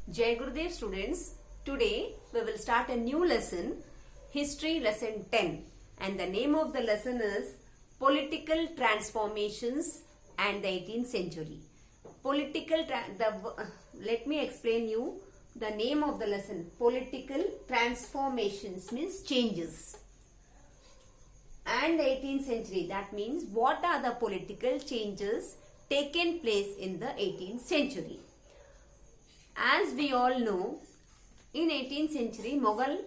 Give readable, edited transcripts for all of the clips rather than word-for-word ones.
Jai Gurudev students, today we will start a new lesson, History Lesson 10, and the name of the lesson is Political Transformations and the 18th Century. Let me explain you the name of the lesson. Political Transformations means changes. And the 18th century, that means what are the political changes taken place in the 18th century. As we all know, in 18th century, Mughal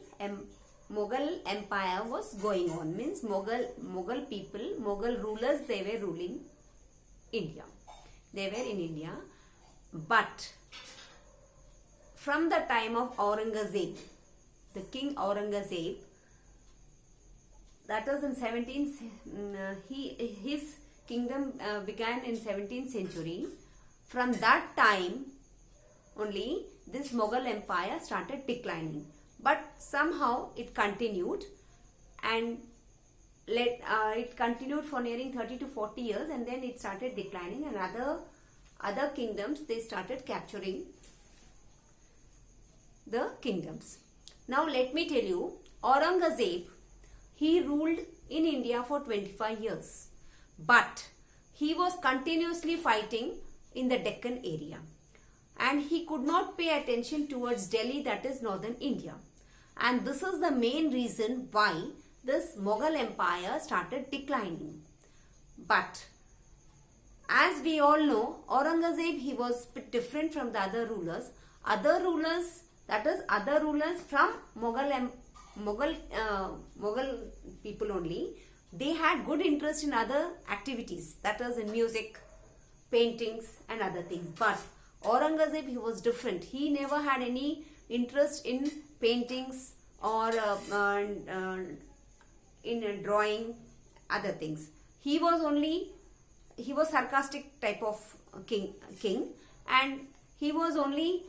Empire was going on. Means Mughal people, Mughal rulers, they were ruling India. They were in India. But from the time of Aurangzeb, the king Aurangzeb, that was in 17th, his kingdom began in 17th century. From that time, only this Mughal Empire started declining, but somehow it continued, and it continued for nearing 30 to 40 years, and then it started declining, and other kingdoms, they started capturing the kingdoms. Now let me tell you, Aurangzeb, he ruled in India for 25 years, but he was continuously fighting in the Deccan area. And he could not pay attention towards Delhi, that is northern India. And this is the main reason why this Mughal Empire started declining. But as we all know, Aurangzeb, he was a bit different from the other rulers. Other rulers from Mughal people only, they had good interest in other activities, that is in music, paintings and other things. But Aurangzeb, he was different. He never had any interest in paintings or in drawing, other things. He was sarcastic type of king, and he was only,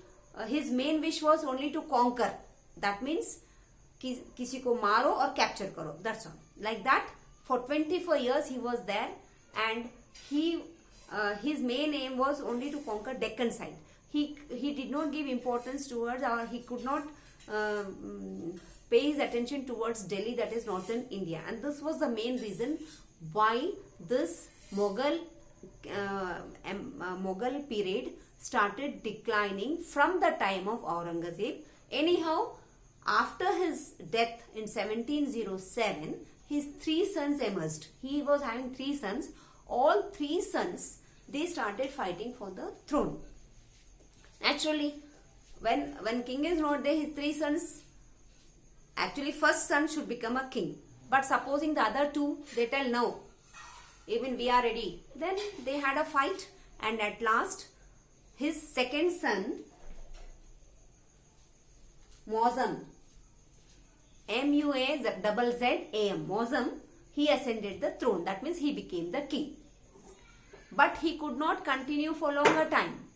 his main wish was only to conquer. That means किसी को मारो और capture करो. That's all. Like that, for 24 years he was there, and his main aim was only to conquer Deccan side. He did not give importance towards, or he could not pay his attention towards Delhi, that is northern India. And this was the main reason why this Mughal period started declining from the time of Aurangzeb. Anyhow, after his death in 1707, his three sons emerged. He was having three sons. All three sons, they started fighting for the throne. Naturally, when king is not there, his three sons, actually first son should become a king. But supposing the other two, they tell no, even we are ready. Then they had a fight, and at last his second son, Muazzam, Muazzam, Muazzam, he ascended the throne. That means he became the king. But he could not continue for longer time.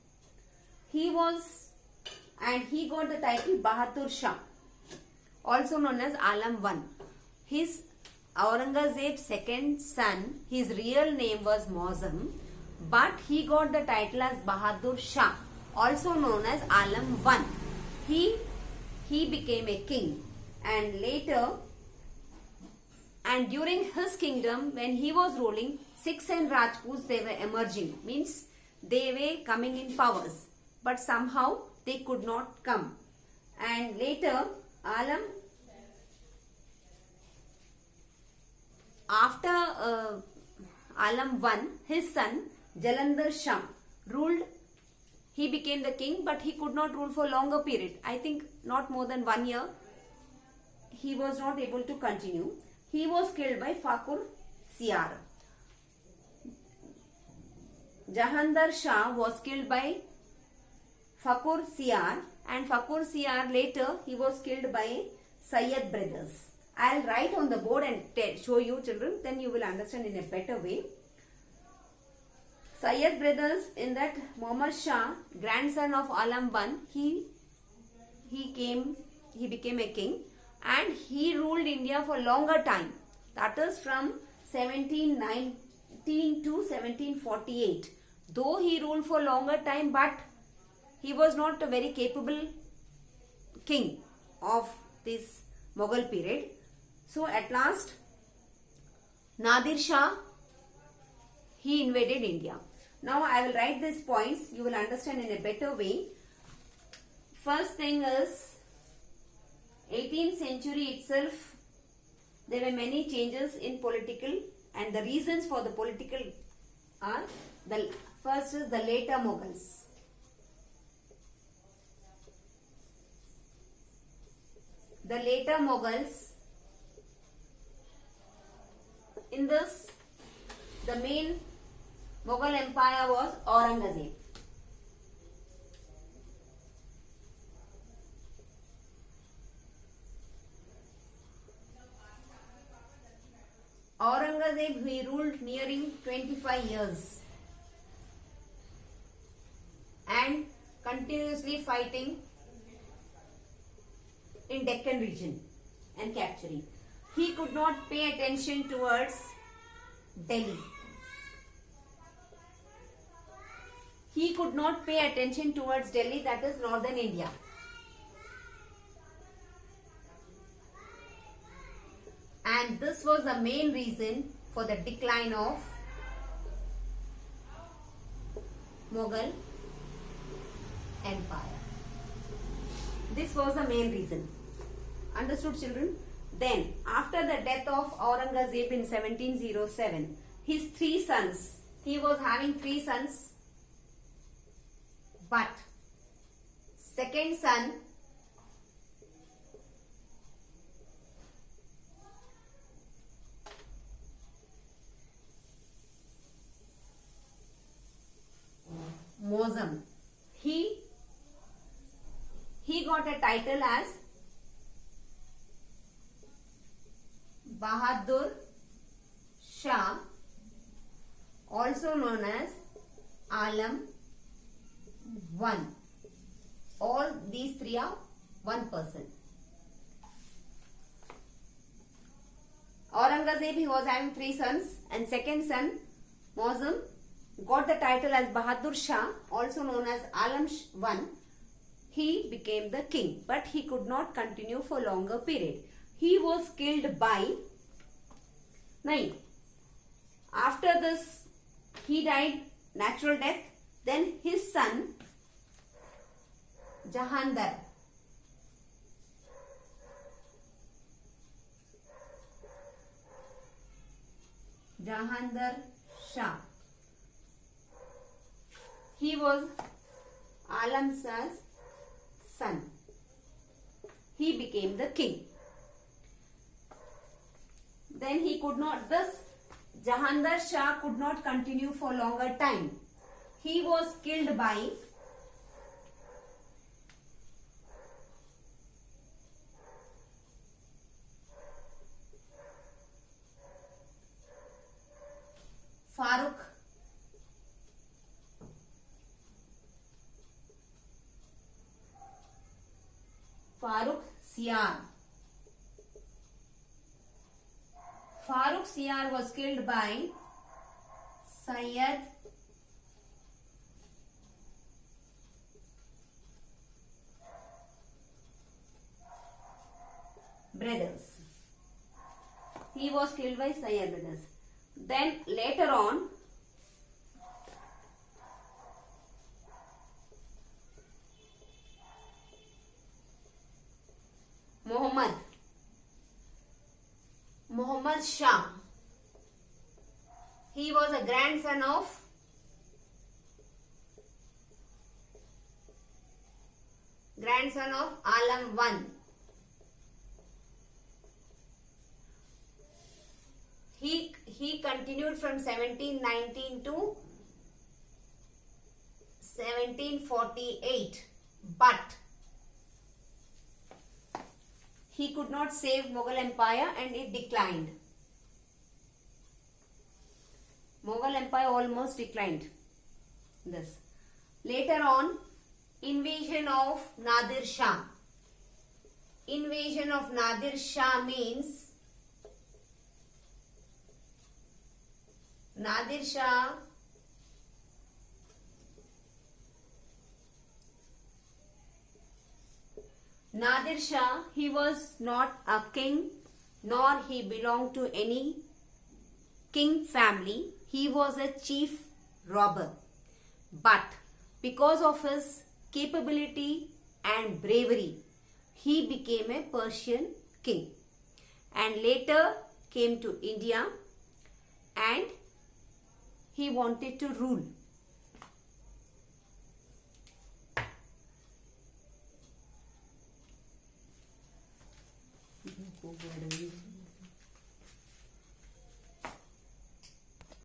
He got the title Bahadur Shah, also known as Alam I. His Aurangzeb's second son, his real name was Muazzam, but he got the title as Bahadur Shah, also known as Alam I. He became a king, and later, and during his kingdom, when he was ruling, Sikhs and Rajputs, they were emerging, means they were coming in powers, but somehow they could not come. And later, after Alam I, his son Jalandhar Shah ruled. He became the king, but he could not rule for longer period. I think not more than 1 year. He was not able to continue. He was killed by Fakur Siyar. Jahandhar Shah was killed by Fakur Siyar, and Fakur Siyar later he was killed by Sayyid brothers. I'll write on the board and show you children, then you will understand in a better way. Sayyid brothers, in that Muhammad Shah, grandson of Alam I, he became a king, and he ruled India for longer time. That is from 1719 to 1748. Though he ruled for longer time, but he was not a very capable king of this Mughal period. So at last, Nadir Shah, he invaded India. Now I will write these points. You will understand in a better way. First thing is, 18th century itself, there were many changes in political, and the reasons for the political are, the first is the later Mughals. The later Mughals, in this, the main Mughal empire was Aurangzeb. Aurangzeb, he ruled nearing 25 years and continuously fighting in Deccan region and capturing. He could not pay attention towards Delhi. He could not pay attention towards Delhi, that is northern India. And this was the main reason for the decline of Mughal Empire. This was the main reason. Understood, children? Then, after the death of Aurangzeb in 1707, his 3 sons, he was having 3 sons, but second son, Mozam, he got a title as Bahadur Shah, also known as Alam I. All these 3 are one person. Aurangzeb, he was having 3 sons, and second son, Mozam, got the title as Bahadur Shah, also known as Alam I. He became the king, but he could not continue for longer period. He was killed by, after this, he died natural death. Then his son, Jahandar, Shah, he was Alam Shah's son. He became the king. Then he could not, this Jahandar Shah could not continue for longer time. He was killed by Farooq Siyar. Farooq Siyar was killed by Syed brothers. He was killed by Syed brothers. Then later on, Muhammad Shah, he was a grandson of Alam I. He continued from 1719 to 1748, but he could not save Mughal Empire and it declined. Mughal Empire almost declined. This. Later on, invasion of Nadir Shah. Invasion of Nadir Shah means Nadir Shah Nadir Shah, he was not a king, nor he belonged to any king family. He was a chief robber. But because of his capability and bravery, he became a Persian king. And later came to India and he wanted to rule.